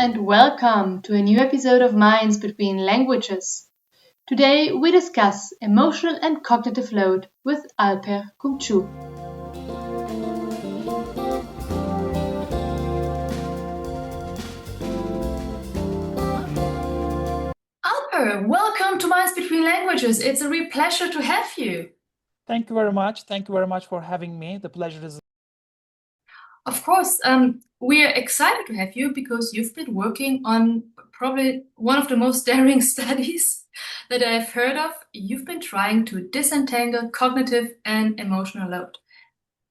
and welcome to a new episode of Minds Between Languages. Today we discuss emotional and cognitive load with Alper Kumcu. Alper, welcome to Minds Between Languages. It's a real pleasure to have you. Thank you very much. Thank you very much for having me. The pleasure is. Of course, we are excited to have you because you've been working on probably one of the most daring studies that I've heard of. You've been trying to disentangle cognitive and emotional load.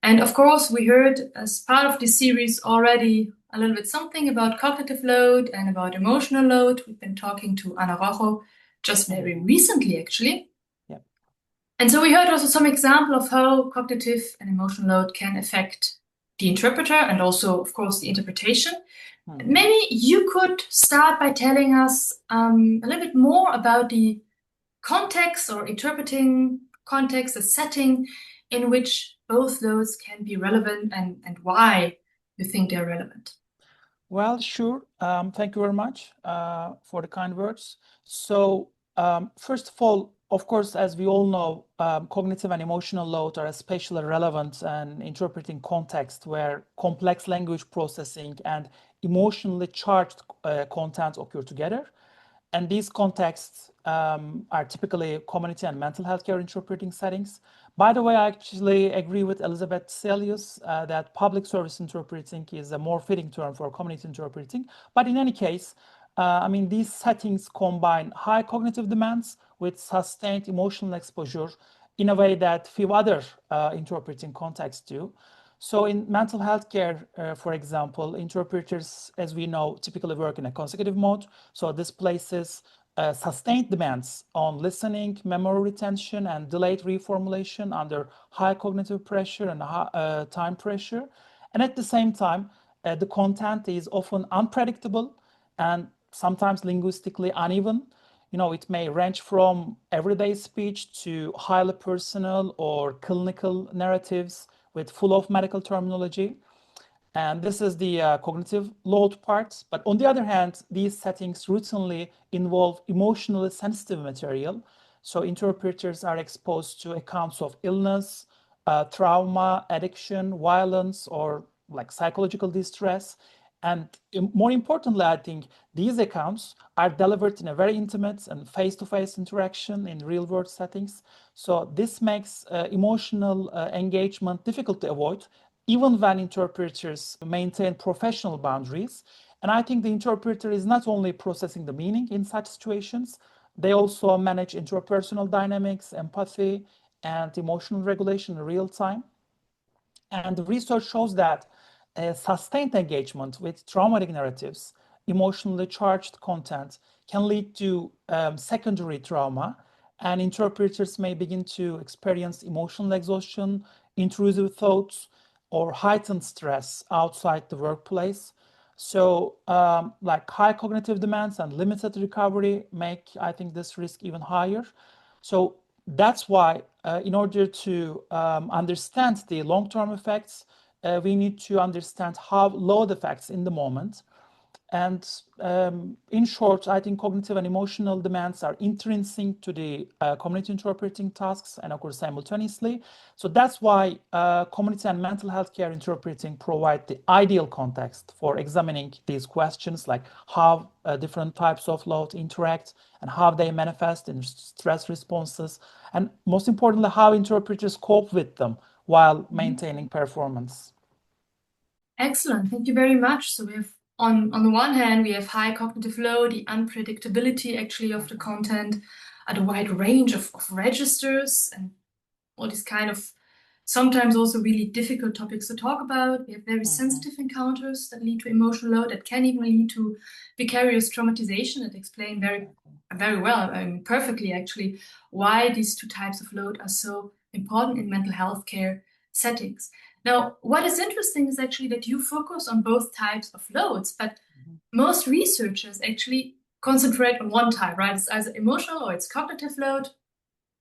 And of course, we heard as part of this series already a little bit something about cognitive load and about emotional load. We've been talking to Ana Rojo just very recently, actually. Yeah. And so we heard also some example of how cognitive and emotional load can affect the interpreter and also, of course, the interpretation. Maybe you could start by telling us a little bit more about the context or interpreting context, the setting in which both loads can be relevant and why you think they're relevant. Well, sure. Thank you very much for the kind words. So, first of all, of course, as we all know, cognitive and emotional load are especially relevant and interpreting context where complex language processing and emotionally charged content occur together. And these contexts are typically community and mental health care interpreting settings. By the way, I actually agree with Elizabeth Celius that public service interpreting is a more fitting term for community interpreting. But in any case, these settings combine high cognitive demands with sustained emotional exposure in a way that few other interpreting contexts do. So in mental health care, for example, interpreters, as we know, typically work in a consecutive mode. So this places sustained demands on listening, memory retention, and delayed reformulation under high cognitive pressure and time pressure. And at the same time, the content is often unpredictable and sometimes linguistically uneven. It may range from everyday speech to highly personal or clinical narratives with full of medical terminology. And this is the cognitive load part. But on the other hand, these settings routinely involve emotionally sensitive material. So interpreters are exposed to accounts of illness, trauma, addiction, violence, or like psychological distress. And more importantly, I think these accounts are delivered in a very intimate and face-to-face interaction in real-world settings. So this makes emotional engagement difficult to avoid, even when interpreters maintain professional boundaries. And I think the interpreter is not only processing the meaning in such situations, they also manage interpersonal dynamics, empathy, and emotional regulation in real time. And the research shows that sustained engagement with traumatic narratives, emotionally charged content, can lead to secondary trauma, and interpreters may begin to experience emotional exhaustion, intrusive thoughts, or heightened stress outside the workplace. So, like high cognitive demands and limited recovery make, I think, this risk even higher. So that's why, in order to understand the long-term effects, we need to understand how load affects in the moment. And in short, I think cognitive and emotional demands are intrinsic to the community interpreting tasks and occur simultaneously. So that's why community and mental health care interpreting provide the ideal context for examining these questions, like how different types of load interact and how they manifest in stress responses, and most importantly, how interpreters cope with them while maintaining performance. Excellent. Thank you very much. So we have on the one hand, we have high cognitive load, the unpredictability actually of the content, at a wide range of registers and all these kind of sometimes also really difficult topics to talk about. We have very sensitive encounters that lead to emotional load, that can even lead to vicarious traumatization, that explain very well, perfectly actually, why these two types of load are so important in mental health care settings. Now, what is interesting is actually that you focus on both types of loads, but most researchers actually concentrate on one type, right? It's either emotional or it's cognitive load.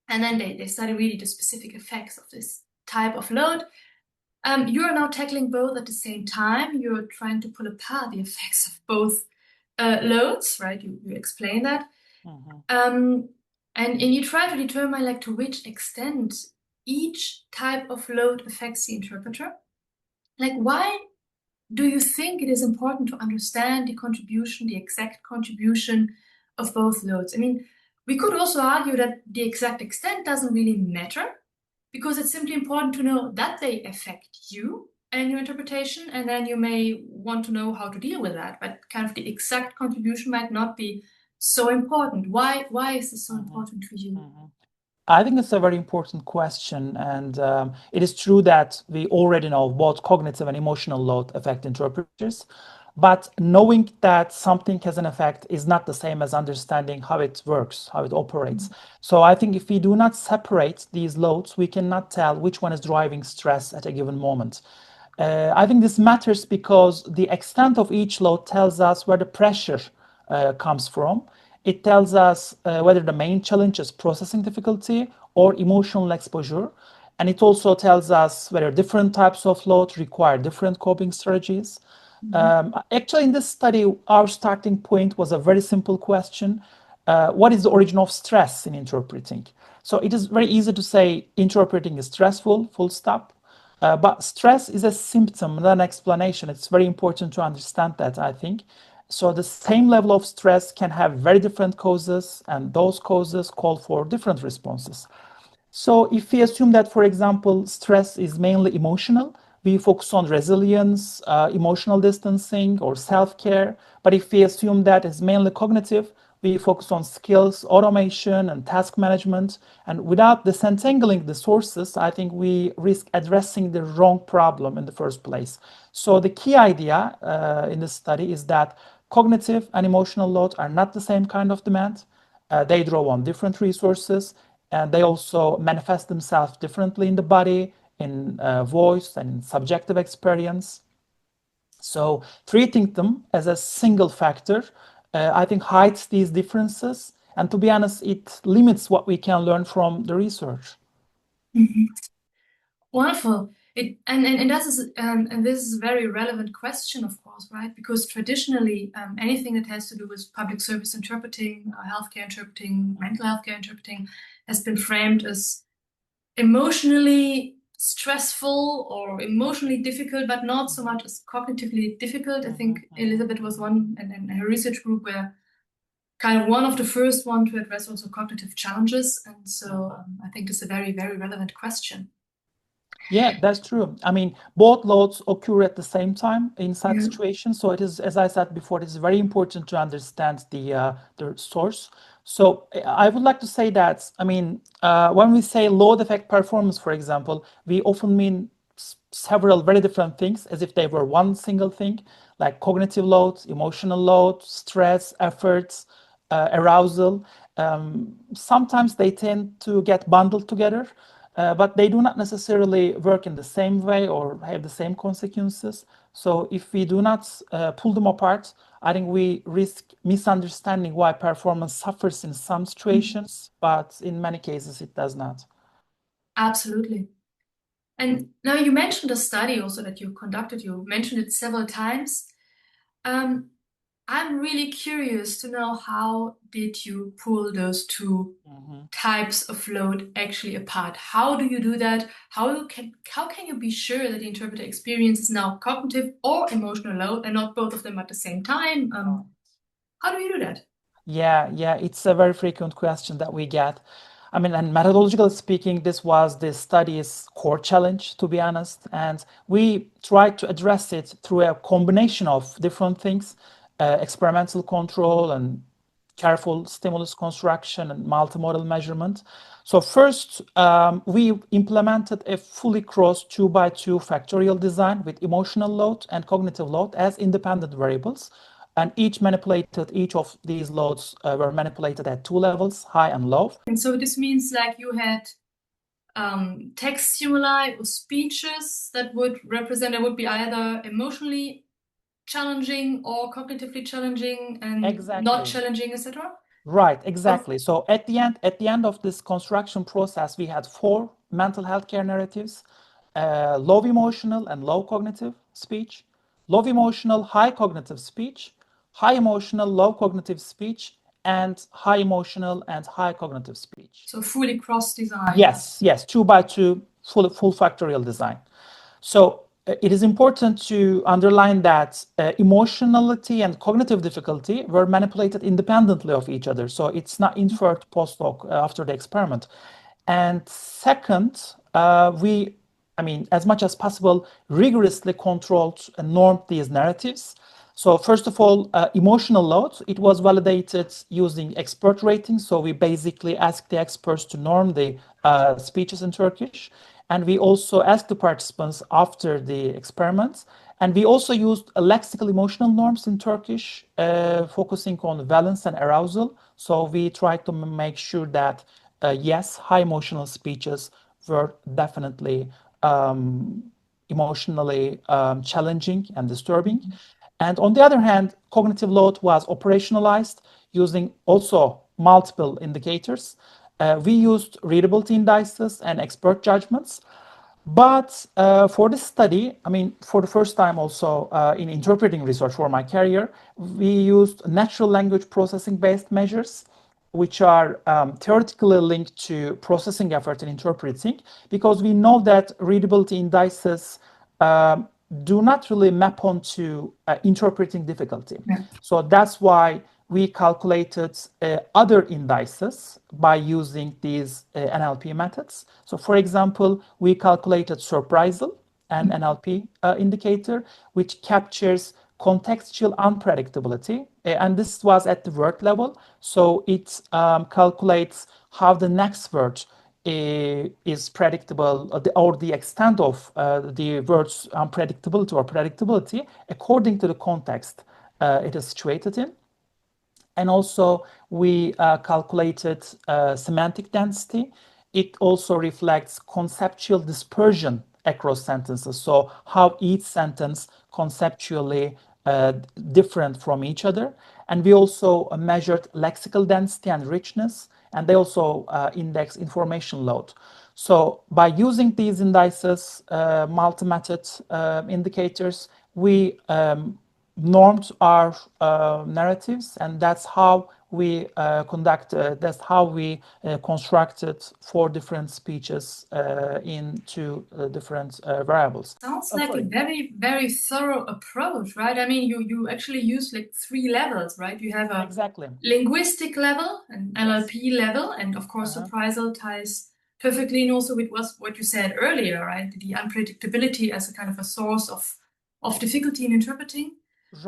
And then they study really the specific effects of this type of load. You are now tackling both at the same time. You're trying to pull apart the effects of both loads, right? You explain that. Mhm, Um, and you try to determine like to which extent each type of load affects the interpreter. Like, why do you think it is important to understand the contribution, the exact contribution of both loads? I mean, we could also argue that the exact extent doesn't really matter because it's simply important to know that they affect you and your interpretation, and then you may want to know how to deal with that. But kind of the exact contribution might not be so important. Why is this so mhm, important to you? mhm. I think it's a very important question, and it is true that we already know both cognitive and emotional load affect interpreters. But knowing that something has an effect is not the same as understanding how it works, how it operates. So I think if we do not separate these loads, we cannot tell which one is driving stress at a given moment. I think this matters because the extent of each load tells us where the pressure comes from. It tells us whether the main challenge is processing difficulty or emotional exposure. And it also tells us whether different types of load require different coping strategies. Mhm. Actually, in this study, our starting point was a very simple question. What is the origin of stress in interpreting? So it is very easy to say interpreting is stressful, full stop. But stress is a symptom, not an explanation. It's very important to understand that, I think. So the same level of stress can have very different causes, and those causes call for different responses. So if we assume that, for example, stress is mainly emotional, we focus on resilience, emotional distancing, or self-care. But if we assume that it's mainly cognitive, we focus on skills, automation, and task management. And without disentangling the sources, I think we risk addressing the wrong problem in the first place. So the key idea in this study is that cognitive and emotional load are not the same kind of demand. They draw on different resources, and they also manifest themselves differently in the body, in voice, and in subjective experience. So treating them as a single factor, I think, hides these differences. And to be honest, it limits what we can learn from the research. Mhm. Wonderful. And this is a very relevant question, of course, right? Because traditionally, anything that has to do with public service interpreting, healthcare interpreting, mental health care interpreting, has been framed as emotionally stressful or emotionally difficult, but not so much as cognitively difficult. I Mhm, think mhm, Elizabeth was mhm. one, and her research group were kind of one of the first one to address also cognitive challenges. And so Mhm. I think this is a very, very relevant question. Yeah, that's true. I mean, both loads occur at the same time in such Yeah. situations. So it is, as I said before, it is very important to understand the source. So I would like to say that, I mean, when we say load effect performance, for example, we often mean several very different things as if they were one single thing, like cognitive load, emotional load, stress, efforts, arousal. Sometimes they tend to get bundled together, but they do not necessarily work in the same way or have the same consequences. So if we do not pull them apart, I think we risk misunderstanding why performance suffers in some Mhm. situations, but in many cases it does not. Absolutely. And now you mentioned a study also that you conducted. You mentioned it several times. Um, I'm really curious to know how did you pull those two Mhm. types of load actually apart? How do you do that? How can you be sure that the interpreter experiences now cognitive or emotional load and not both of them at the same time? How do you do that? Yeah, it's a very frequent question that we get. I mean, and methodologically speaking, this was the study's core challenge, to be honest. And we tried to address it through a combination of different things, experimental control and careful stimulus construction and multimodal measurement. So first, we implemented a fully crossed 2 by 2 factorial design with emotional load and cognitive load as independent variables. And each of these loads were manipulated at 2 levels, high and low. And so this means like you had text stimuli or speeches that would be either emotionally challenging or cognitively challenging and not Exactly. challenging, etc. Right, Of exactly. So at the end of this construction process, we had 4 mental health care narratives: low emotional and low cognitive speech, low emotional, high cognitive speech, high emotional, low cognitive speech, and high emotional and high cognitive speech. So fully cross design. Yes, yes, 2 by 2 full factorial design. So it is important to underline that emotionality and cognitive difficulty were manipulated independently of each other. So it's not inferred post hoc after the experiment. And second, I mean, as much as possible, rigorously controlled and normed these narratives. So first of all, emotional load, it was validated using expert ratings. So we basically asked the experts to norm the speeches in Turkish. And we also asked the participants after the experiments. And we also used lexical emotional norms in Turkish, focusing on valence and arousal. So we tried to make sure that, yes, high emotional speeches were definitely emotionally challenging and disturbing. And on the other hand, cognitive load was operationalized using also multiple indicators. We used readability indices and expert judgments. But for this study, I mean, for the first time also in interpreting research for my career, we used natural language processing based measures, which are theoretically linked to processing effort in interpreting, because we know that readability indices do not really map onto interpreting difficulty. Yeah. So that's why we calculated other indices by using these NLP methods. So for example, we calculated surprisal, an NLP indicator, which captures contextual unpredictability. And this was at the word level. So it calculates how the next word is predictable, or the extent of the word's unpredictability or predictability according to the context it is situated in. And also we calculated semantic density. It also reflects conceptual dispersion across sentences. So how each sentence conceptually different from each other. And we also measured lexical density and richness, and they also index information load. So by using these indices, multi-method indicators, we normed our narratives, and that's how we that's how we constructed 4 different speeches into different variables. Sounds Oh, like a sorry. very, very thorough approach, right? I mean, you actually use like 3 levels, right? You have a Exactly. linguistic level, an Yes. NLP level, and of course, surprisal ties perfectly in also with what you said earlier, right? The unpredictability as a kind of a source of difficulty in interpreting.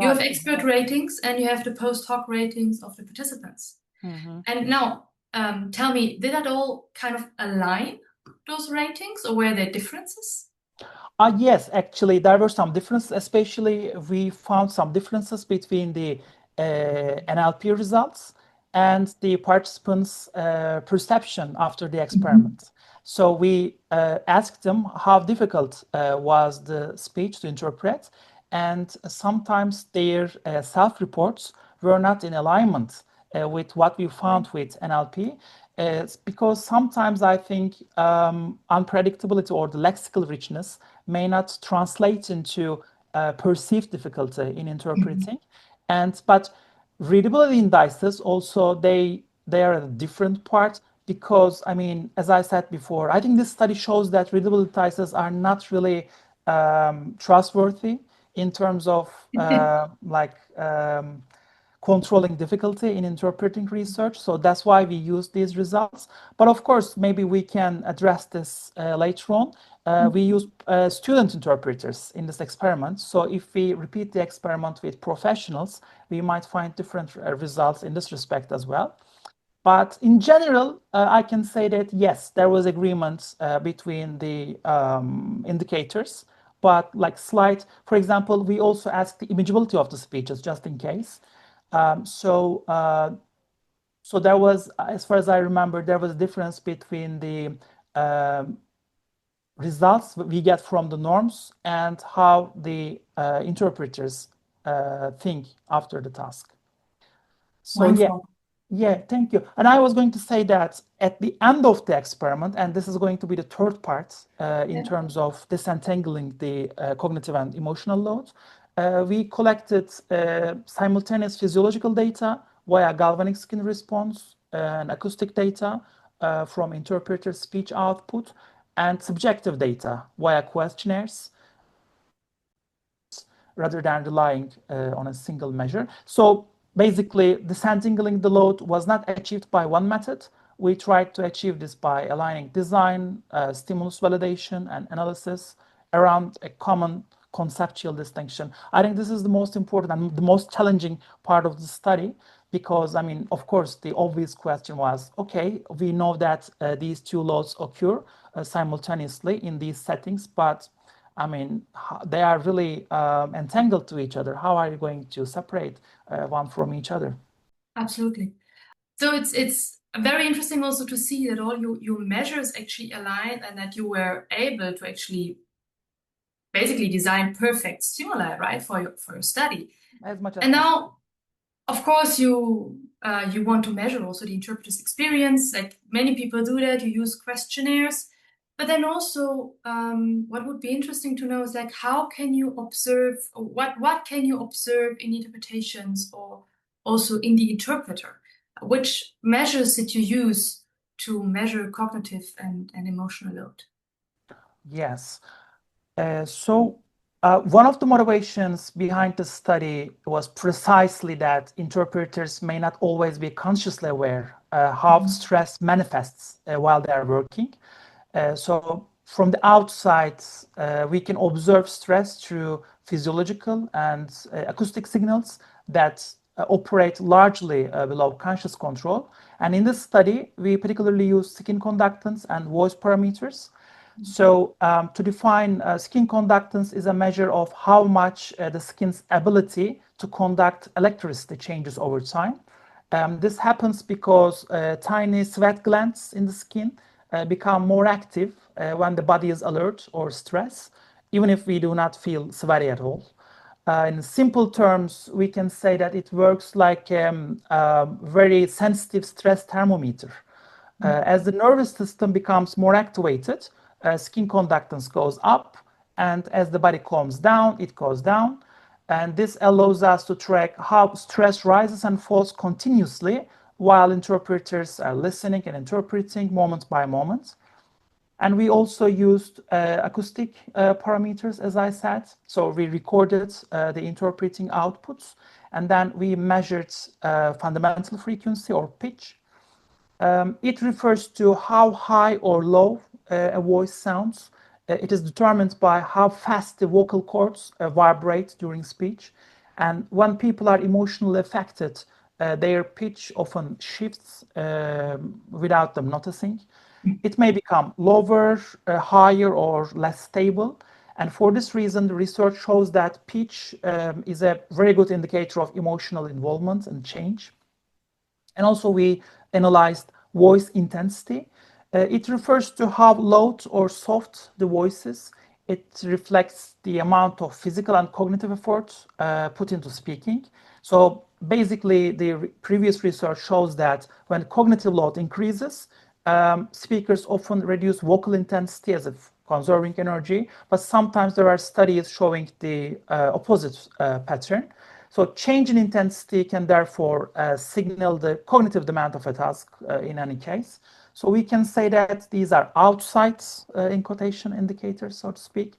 You have Right, expert exactly. ratings and you have the post hoc ratings of the participants. And now, tell me, did that all kind of align those ratings, or were there differences? Yes, actually, there were some differences. Especially, we found some differences between the NLP results and the participants' perception after the experiment. So we asked them how difficult was the speech to interpret, and sometimes their self-reports were not in alignment with what we found with NLP. Because sometimes I think unpredictability or the lexical richness may not translate into perceived difficulty in interpreting, and but readability indices also they are a different part, because I mean, as I said before, I think this study shows that readability indices are not really trustworthy in terms of controlling difficulty in interpreting research. So that's why we use these results. But of course, maybe we can address this later on. We use student interpreters in this experiment. So if we repeat the experiment with professionals, we might find different results in this respect as well. But in general, I can say that yes, there was agreement between the indicators, but like slight, for example, we also asked the imageability of the speeches just in case. So there was, as far as I remember, there was a difference between the results we get from the norms and how the interpreters think after the task. So yeah, Wonderful. yeah, thank you. And I was going to say that at the end of the experiment, and this is going to be the third part in Yeah. terms of disentangling the cognitive and emotional load, We collected simultaneous physiological data via galvanic skin response and acoustic data from interpreter speech output and subjective data via questionnaires rather than relying on a single measure. So basically, disentangling the load was not achieved by one method. We tried to achieve this by aligning design, stimulus validation, and analysis around a common conceptual distinction. I think this is the most important and the most challenging part of the study because, I mean, of course, the obvious question was, okay, we know that these two loads occur simultaneously in these settings, but I mean, they are really entangled to each other. How are you going to separate one from each other? Absolutely. So it's very interesting also to see that all your measures actually align and that you were able to actually basically design perfect stimuli, right, for your study. As much as And possible. now, of course, you want to measure also the interpreter's experience. Like many people do that. You use questionnaires, but then also, what would be interesting to know is like how can you observe or what can you observe in the interpretations or also in the interpreter? Which measures did you use to measure cognitive and emotional load? Yes. One of the motivations behind the study was precisely that interpreters may not always be consciously aware how stress manifests while they are working. So, from the outside, we can observe stress through physiological and acoustic signals that operate largely below conscious control. And in this study, we particularly use skin conductance and voice parameters. So, to define skin conductance is a measure of how much the skin's ability to conduct electricity changes over time. This happens because tiny sweat glands in the skin become more active when the body is alert or stressed, even if we do not feel sweaty at all. In simple terms, we can say that it works like a very sensitive stress thermometer. As the nervous system becomes more activated, skin conductance goes up, and as the body calms down, it goes down. And this allows us to track how stress rises and falls continuously while interpreters are listening and interpreting moment by moment. And we also used acoustic parameters, as I said. So we recorded the interpreting outputs, and then we measured fundamental frequency or pitch. It refers to how high or low a voice sounds. It is determined by how fast the vocal cords vibrate during speech. And when people are emotionally affected, their pitch often shifts without them noticing. It may become lower, higher, or less stable. And for this reason, the research shows that pitch is a very good indicator of emotional involvement and change. And also we analyzed voice intensity. It refers to how loud or soft the voice is. It reflects the amount of physical and cognitive effort put into speaking. So basically, the previous research shows that when cognitive load increases, speakers often reduce vocal intensity as if conserving energy, but sometimes there are studies showing the opposite pattern. So change in intensity can therefore signal the cognitive demand of a task in any case. So we can say that these are outside in quotation indicators, so to speak.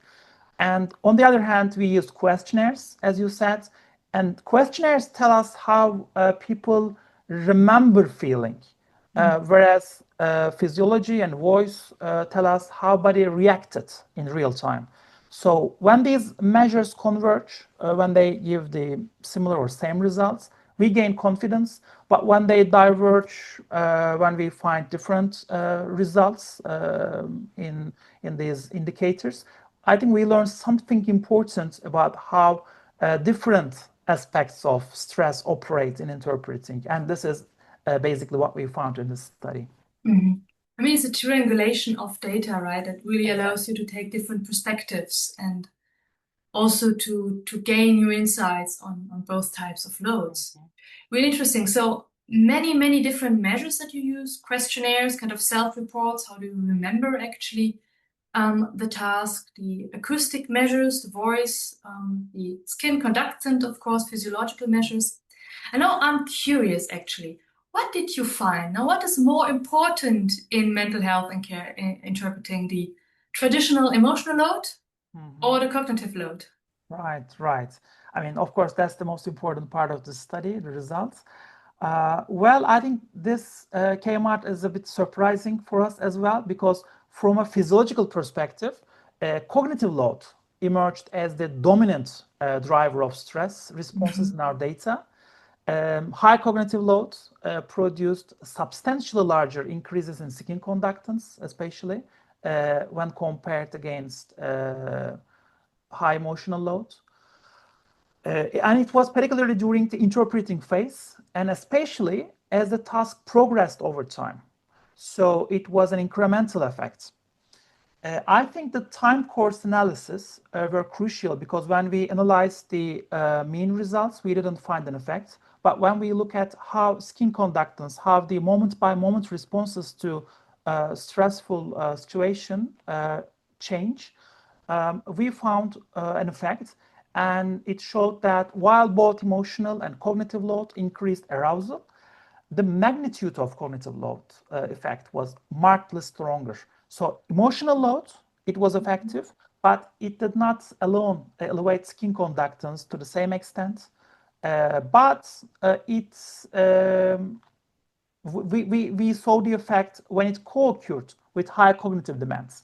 And on the other hand, we use questionnaires, as you said, and questionnaires tell us how people remember feeling, whereas physiology and voice tell us how body reacted in real time. So when these measures converge, when they give the similar or same results, we gain confidence. But when they diverge, when we find different results in these indicators, I think we learn something important about how different aspects of stress operate in interpreting. And this is basically what we found in this study. Mhm. I mean, it's a triangulation of data, right? That really Exactly. allows you to take different perspectives and also to gain new insights on both types of loads. Mhm. Really interesting. So many different measures that you use, questionnaires, kind of self-reports. How do you remember actually? the task, the acoustic measures, the voice, the skin conductant, of course, physiological measures. And now I'm curious, actually, what did you find? Now, what is more important in mental health and care in interpreting the traditional emotional load or Mhm. the cognitive load? Right, right. I mean, of course, that's the most important part of the study, the results. Well, I think this came out as a bit surprising for us as well, because from a physiological perspective, cognitive load emerged as the dominant driver of stress responses in our data. High cognitive load produced substantially larger increases in skin conductance, especially when compared against high emotional load. And it was particularly during the interpreting phase, and especially as the task progressed over time. So it was an incremental effect. I think the time course analysis were crucial, because when we analyzed the mean results, we didn't find an effect. But when we look at how skin conductance, how the moment by moment responses to stressful situation change, we found an effect, and it showed that while both emotional and cognitive load increased arousal, the magnitude of cognitive load effect was markedly stronger. So emotional load, it was effective, but it did not alone elevate skin conductance to the same extent. But it's we saw the effect when it co-occurred with high cognitive demands.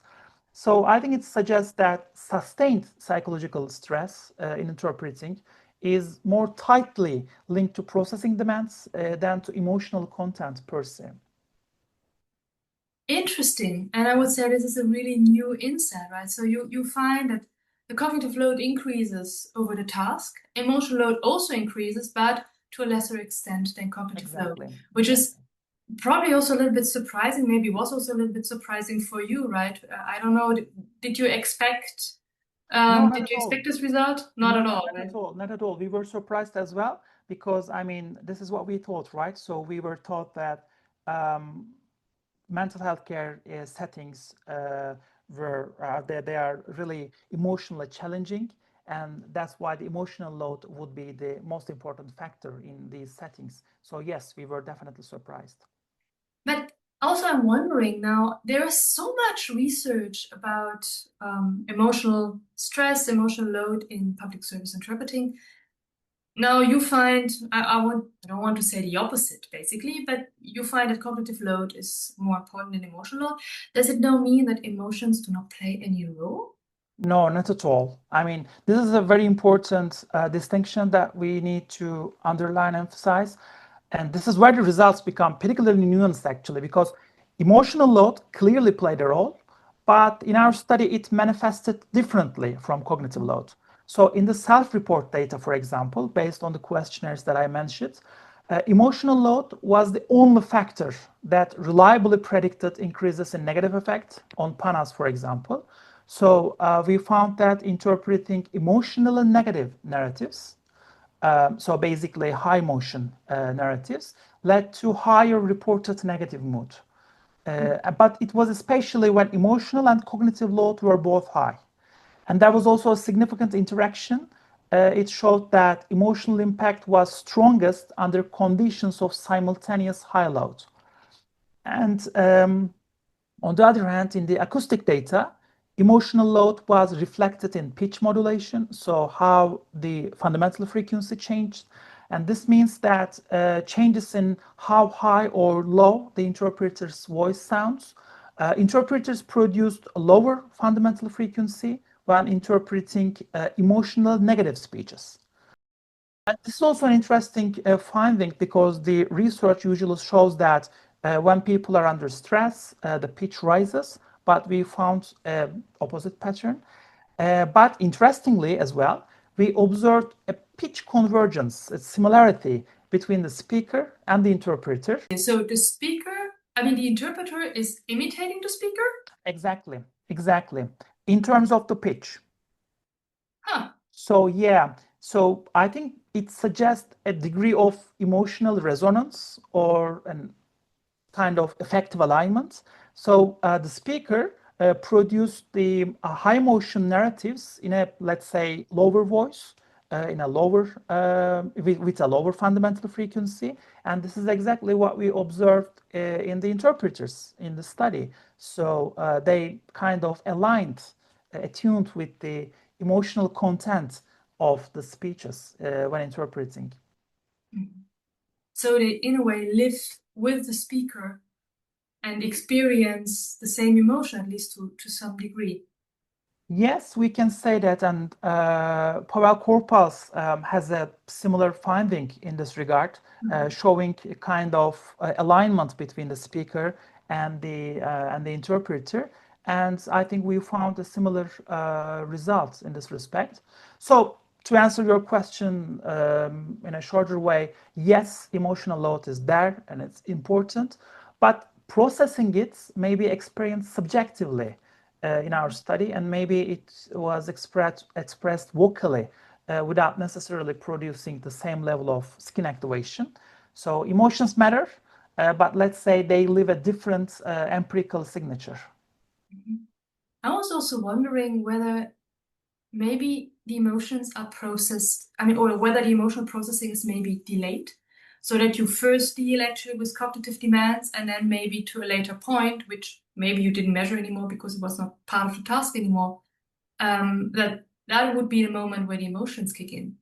So I think it suggests that sustained psychological stress in interpreting is more tightly linked to processing demands than to emotional content per se. Interesting. And I would say this is a really new insight, right? So you find that the cognitive load increases over the task. Emotional load also increases, but to a lesser extent than cognitive load, Exactly, which is exactly. probably also a little bit surprising, maybe was also a little bit surprising for you, right? I don't know. Did you expect No, not did at you all. expect this result? Not No, at no, all, not right? at all, not at all. We were surprised as well, because I mean, this is what we thought, right? So we were taught that um, mental health care settings they are really emotionally challenging, and that's why the emotional load would be the most important factor in these settings. So yes, we were definitely surprised. But also, I'm wondering now, there is so much research about emotional stress, emotional load in public service interpreting. Now you find, I don't want to say the opposite, basically, but you find that cognitive load is more important than emotional load. Does it now mean that emotions do not play any role? No, not at all. I mean, this is a very important distinction that we need to underline, emphasize. And this is where the results become particularly nuanced, actually, because emotional load clearly played a role, but in our study, it manifested differently from cognitive load. So, in the self report data, for example, based on the questionnaires that I mentioned, emotional load was the only factor that reliably predicted increases in negative effect on PANAS, for example. So we found that interpreting emotional and negative narratives, so basically high emotion narratives, led to higher reported negative mood. But it was especially when emotional and cognitive load were both high. And there was also a significant interaction. It showed that emotional impact was strongest under conditions of simultaneous high load. And on the other hand, in the acoustic data, emotional load was reflected in pitch modulation, so how the fundamental frequency changed. And this means that changes in how high or low the interpreter's voice sounds. Interpreters produced a lower fundamental frequency when interpreting emotional negative speeches. And this is also an interesting finding, because the research usually shows that when people are under stress, the pitch rises, but we found opposite pattern. But interestingly as well, we observed a pitch convergence, a similarity between the speaker and the interpreter. So the speaker, I mean, the interpreter is imitating the speaker? Exactly, exactly. In terms of the pitch. Huh. So yeah, so I think it suggests a degree of emotional resonance or an kind of effective alignment. So the speaker produce the high motion narratives in a, let's say, lower voice, in a lower with a lower fundamental frequency, and this is exactly what we observed in the interpreters in the study. So they kind of aligned, attuned with the emotional content of the speeches when interpreting. So they, in a way, live with the speaker and experience the same emotion, at least to some degree. Yes, we can say that, and Pavel Korpals has a similar finding in this regard, showing a kind of alignment between the speaker and the interpreter. And I think we found a similar result in this respect. So, to answer your question in a shorter way, yes, emotional load is there and it's important, but processing it may be experienced subjectively in our study, and maybe it was expressed vocally without necessarily producing the same level of skin activation. So emotions matter, but let's say they leave a different empirical signature. I was also wondering whether maybe the emotions are processed, I mean, or whether the emotional processing is maybe delayed, so that you first deal actually with cognitive demands, and then maybe to a later point, which maybe you didn't measure anymore because it was not part of the task anymore, that would be the moment where the emotions kick in.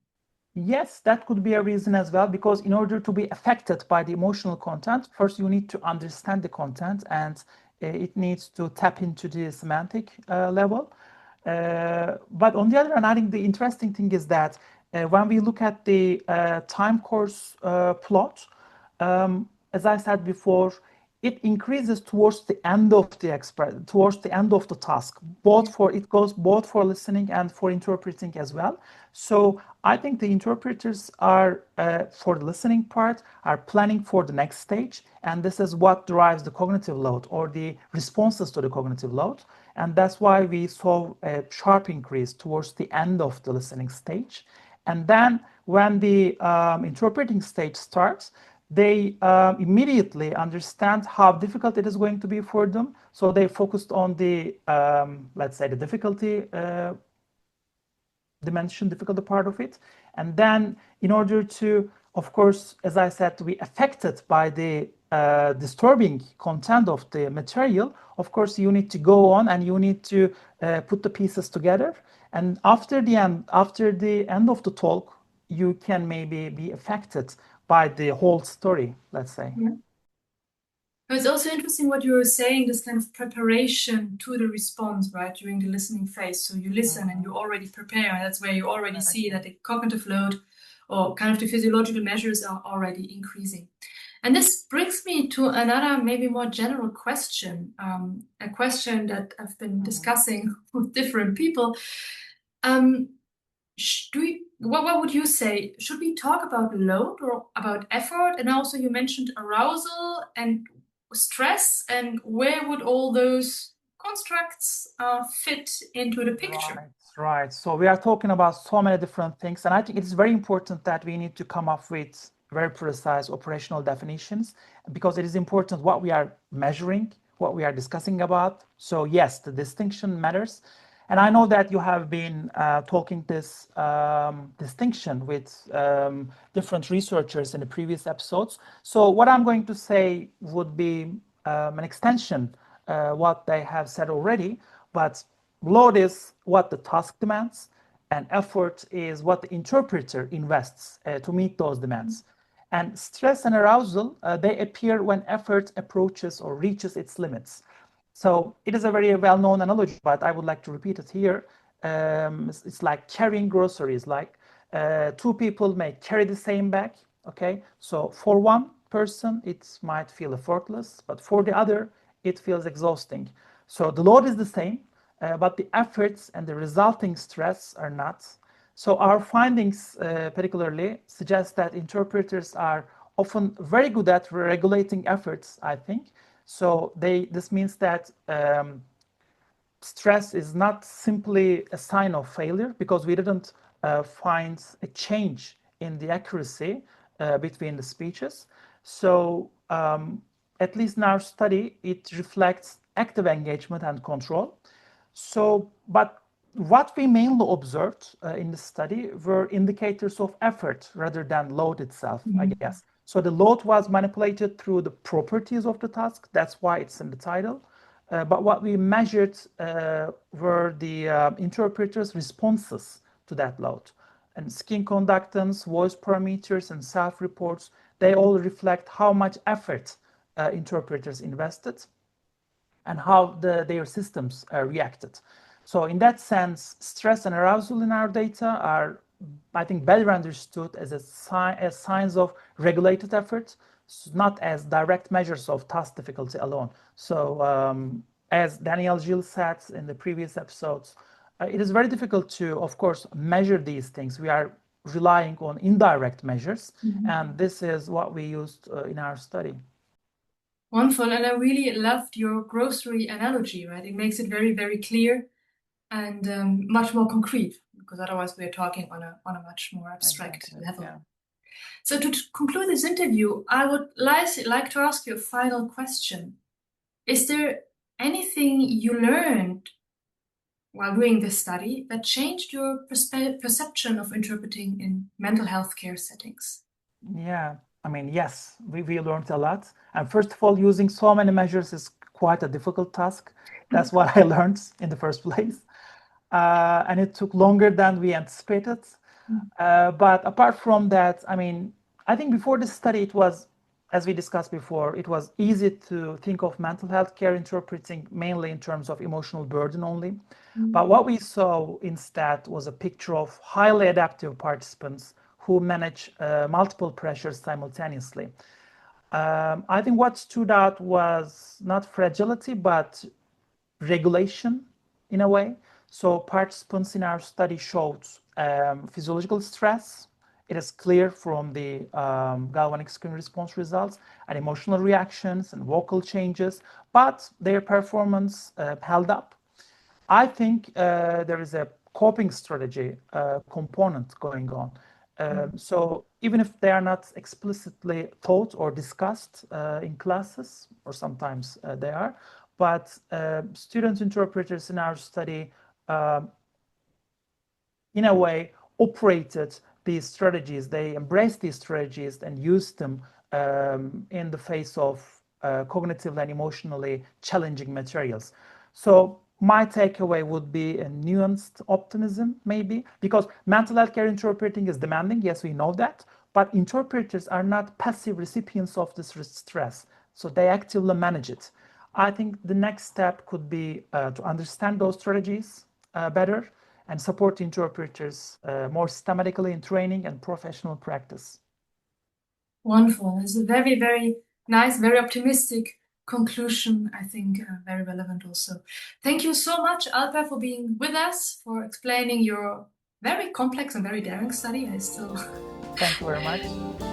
Yes, that could be a reason as well, because in order to be affected by the emotional content, first you need to understand the content, and it needs to tap into the semantic level. But on the other hand, I think the interesting thing is that when we look at the time course plot, as I said before, it increases towards the end of the towards the end of the task. It goes both for listening and for interpreting as well. So I think the interpreters are for the listening part are planning for the next stage, and this is what drives the cognitive load or the responses to the cognitive load, and that's why we saw a sharp increase towards the end of the listening stage. And then when the interpreting stage starts, they immediately understand how difficult it is going to be for them. So they focused on the, let's say, the difficulty dimension, difficulty part of it. And then in order to, of course, as I said, to be affected by the disturbing content of the material, of course, you need to go on and you need to put the pieces together. And after the end of the talk, you can maybe be affected by the whole story, let's say. Yeah. It's also interesting what you were saying, this kind of preparation to the response, right, during the listening phase. So you listen and you already prepare, and that's where you already see that the cognitive load or kind of the physiological measures are already increasing. And this brings me to another, maybe more general question, a question that I've been discussing with different people. Um, what would you say? Should we talk about load or about effort? And also, you mentioned arousal and stress, and where would all those constructs fit into the picture? Right. So we are talking about so many different things, and I think it's very important that we need to come up with very precise operational definitions, because it is important what we are measuring, what we are discussing about. So yes, the distinction matters. And I know that you have been talking this distinction with different researchers in the previous episodes. So what I'm going to say would be an extension what they have said already, but load is what the task demands, and effort is what the interpreter invests to meet those demands. And stress and arousal, they appear when effort approaches or reaches its limits. So it is a very well-known analogy, but I would like to repeat it here. It's like carrying groceries. Like two people may carry the same bag. Okay, so for one person it might feel effortless, but for the other it feels exhausting. So the load is the same, but the efforts and the resulting stress are not. So our findings particularly suggest that interpreters are often very good at regulating efforts, I think. So this means that stress is not simply a sign of failure, because we didn't find a change in the accuracy between the speeches. So at least in our study, it reflects active engagement and control. So, but what we mainly observed in the study were indicators of effort rather than load itself, I guess. So the load was manipulated through the properties of the task. That's why it's in the title. But what we measured were the interpreter's responses to that load. And skin conductance, voice parameters, and self-reports, they all reflect how much effort interpreters invested and how their systems reacted. So in that sense, stress and arousal in our data are, I think, better understood as signs of regulated effort, not as direct measures of task difficulty alone. So as Danielle Gilles said in the previous episodes, it is very difficult to, of course, measure these things. We are relying on indirect measures, and this is what we used in our study. Wonderful, and I really loved your grocery analogy, right? It makes it very, very clear and much more concrete, because otherwise we're talking on a much more abstract level. Yeah. So to conclude this interview, I would like to ask you a final question. Is there anything you learned while doing this study that changed your perception of interpreting in mental health care settings? Yeah, I mean, yes, we learned a lot. And first of all, using so many measures is quite a difficult task. That's what I learned in the first place. And it took longer than we anticipated. But apart from that, I mean, I think before this study, it was, as we discussed before, it was easy to think of mental health care interpreting mainly in terms of emotional burden only. But what we saw instead was a picture of highly adaptive participants who manage multiple pressures simultaneously. I think what stood out was not fragility, but regulation in a way. So participants in our study showed physiological stress. It is clear from the galvanic skin response results and emotional reactions and vocal changes, but their performance held up. I think there is a coping strategy component going on. So even if they are not explicitly taught or discussed in classes, or sometimes they are, but student interpreters in our study, in a way, operated these strategies. They embraced these strategies and used them in the face of cognitively and emotionally challenging materials. So my takeaway would be a nuanced optimism, maybe, because mental health care interpreting is demanding. Yes, we know that. But interpreters are not passive recipients of this stress. So they actively manage it. I think the next step could be to understand those strategies better and support interpreters more systematically in training and professional practice. Wonderful. It's a very, very nice, very optimistic conclusion, I think, very relevant also. Thank you so much, Alper, for being with us, for explaining your very complex and very daring study. Thank you very much.